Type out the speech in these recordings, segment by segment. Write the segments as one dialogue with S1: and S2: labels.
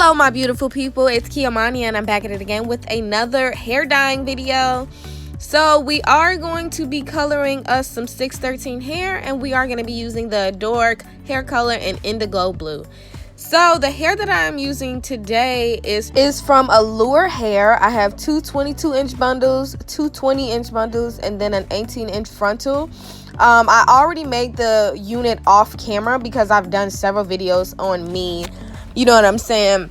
S1: Hello my beautiful people, it's Kiamani and I'm back at it again with another hair dyeing video. So we are going to be coloring us some 613 hair, and we are going to be using the Adore hair color in indigo blue. So the hair that I'm using today is from Eullair hair. I have two 22-inch bundles, two 20-inch bundles, and then an 18-inch frontal. I already made the unit off camera because I've done several videos on me, you know what I'm saying,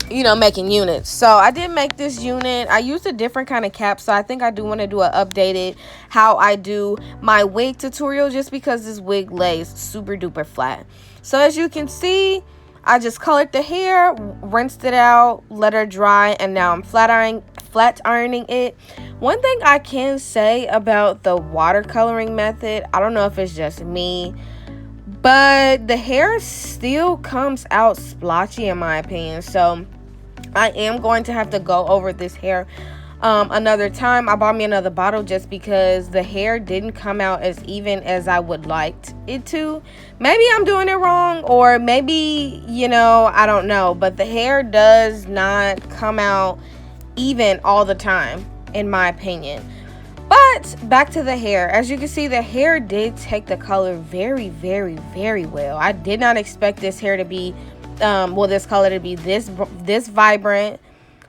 S1: making units. So I did make this unit. I used a different kind of cap, so I think I do want to do an updated how I do my wig tutorial, just because this wig lays super duper flat. So as you can see, I just colored the hair, rinsed it out, let her dry, and now I'm flat ironing it. One thing I can say about the watercoloring method, I don't know if it's just me, but the hair still comes out splotchy in my opinion. So I am going to have to go over this hair another time. I bought me another bottle just because the hair didn't come out as even as I would like it to. Maybe I'm doing it wrong, or maybe, I don't know, but the hair does not come out even all the time in my opinion. But back to the hair. As you can see, the hair did take the color very, very, very well. I did not expect this hair to be this color to be this vibrant,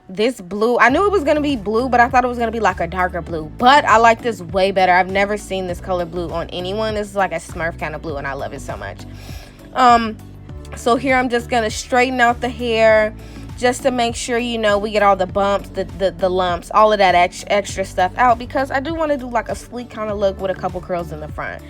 S1: this blue. I knew it was going to be blue, but I thought it was going to be like a darker blue. But I like this way better. I've never seen this color blue on anyone. This is like a Smurf kind of blue, and I love it so much. So here I'm just going to straighten out the hair just to make sure, we get all the bumps, the lumps, all of that extra stuff out, because I do want to do like a sleek kind of look with a couple curls in the front.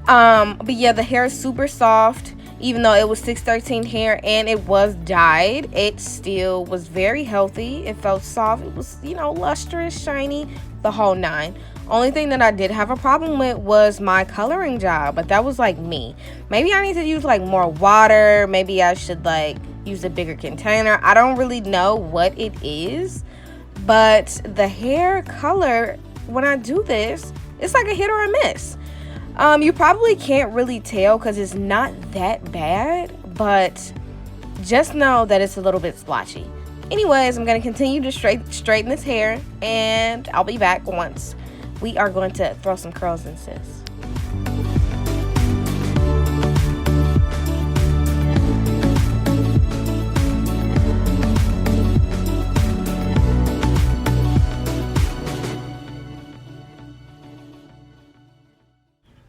S1: But yeah, the hair is super soft. Even though it was 613 hair and it was dyed, it still was very healthy. It felt soft. It was, lustrous, shiny, the whole nine. Only thing that I did have a problem with was my coloring job, but that was like me. Maybe I need to use like more water. Maybe I should like use a bigger container. I don't really know what it is, but the hair color, when I do this, it's like a hit or a miss. You probably can't really tell because it's not that bad, but just know that it's a little bit splotchy. Anyways, I'm going to continue to straighten this hair, and I'll be back once we are going to throw some curls in, sis.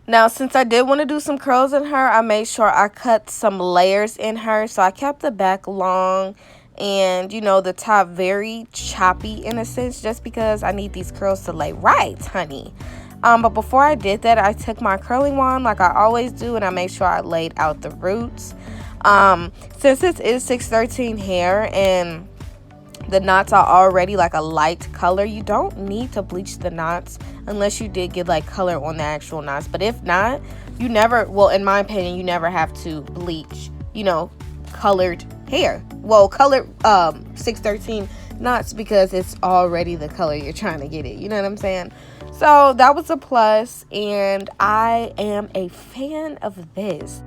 S1: Now, since I did want to do some curls in her, I made sure I cut some layers in her. So I kept the back long and, the top very choppy in a sense, just because I need these curls to lay right, honey. But before I did that, I took my curling wand like I always do, and I made sure I laid out the roots. Since this is 613 hair and the knots are already like a light color, you don't need to bleach the knots unless you did get like color on the actual knots. But if not, you never, well, in my opinion, you never have to bleach, colored hair. Well, colored 613 knots, because it's already the color you're trying to get it. You know what I'm saying? So that was a plus, and I am a fan of this.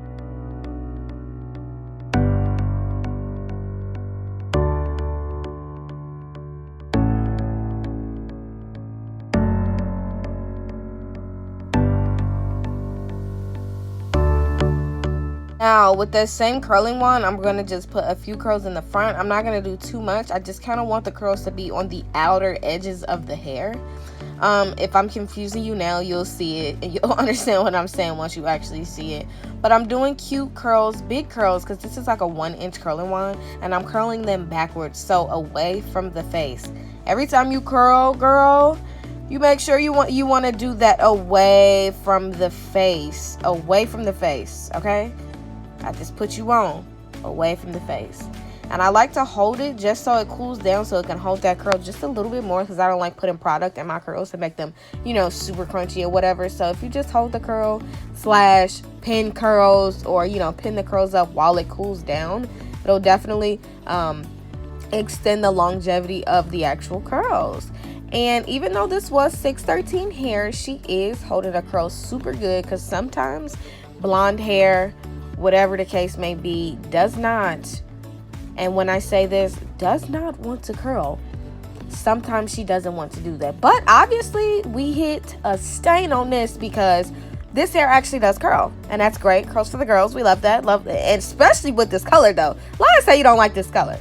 S1: Now, with that same curling wand, I'm going to just put a few curls in the front. I'm not going to do too much. I just kind of want the curls to be on the outer edges of the hair. If I'm confusing you now, you'll see it, and you'll understand what I'm saying once you actually see it. But I'm doing cute curls, big curls, because this is like a 1-inch curling wand, and I'm curling them backwards, so away from the face. Every time you curl, girl, you make sure you want to do that away from the face, okay? I just put you on away from the face. And I like to hold it just so it cools down, so it can hold that curl just a little bit more, because I don't like putting product in my curls to make them, super crunchy or whatever. So if you just hold the curl / pin curls, or, pin the curls up while it cools down, it'll definitely extend the longevity of the actual curls. And even though this was 613 hair, she is holding her curls super good, because sometimes blonde hair, whatever the case may be, does not and when I say this, does not want to curl. Sometimes she doesn't want to do that, but obviously we hit a stain on this because this hair actually does curl, and that's great. Curls for the girls, we love that, and especially with this color though. A lot of say you don't like this color.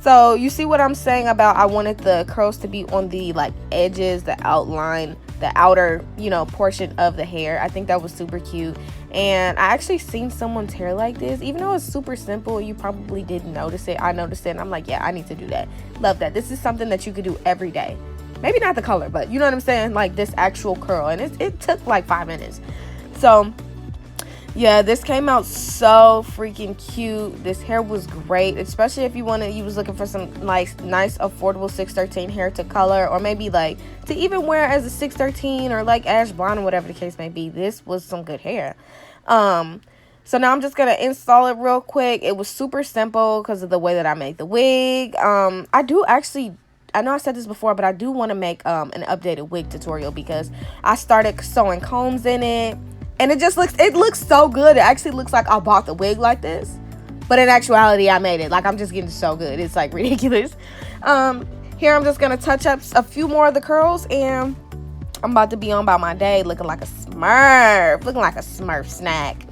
S1: So you see what I'm saying about I wanted the curls to be on the like edges, the outline, the outer, you know, portion of the hair. I think that was super cute. And I actually seen someone's hair like this, even though it's super simple, you probably didn't notice it. I noticed it and I'm like, yeah, I need to do that. Love that. This is something that you could do every day. Maybe not the color, but you know what I'm saying? Like this actual curl. And it took like 5 minutes. So yeah, this came out so freaking cute. This hair was great, especially if you was looking for some nice affordable 613 hair to color, or maybe like to even wear as a 613 or like ash blonde or whatever the case may be. This was some good hair. So now I'm just gonna install it real quick. It was super simple because of the way that I made the wig. I know I said this before, but I do want to make an updated wig tutorial because I started sewing combs in it. And it looks so good. It actually looks like I bought the wig like this. But in actuality, I made it. Like, I'm just getting so good. It's, like, ridiculous. Here, I'm just going to touch up a few more of the curls. And I'm about to be on by my day looking like a smurf. Looking like a smurf snack.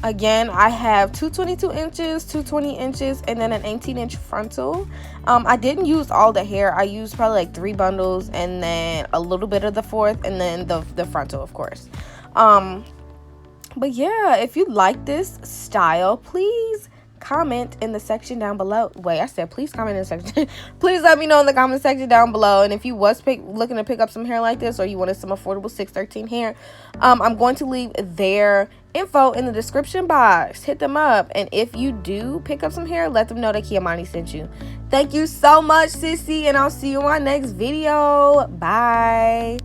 S1: Again, I have 222 inches, 220 inches, and then an 18-inch frontal. I didn't use all the hair. I used probably, like, 3 bundles and then a little bit of the 4th and then the frontal, of course. But yeah, if you like this style, please comment in the section down below. Wait, I said please comment in the section. Please let me know in the comment section down below. And if you was looking to pick up some hair like this, or you wanted some affordable 613 hair, I'm going to leave their info in the description box. Hit them up. And if you do pick up some hair, let them know that Kiamani sent you. Thank you so much, sissy, and I'll see you in my next video. Bye.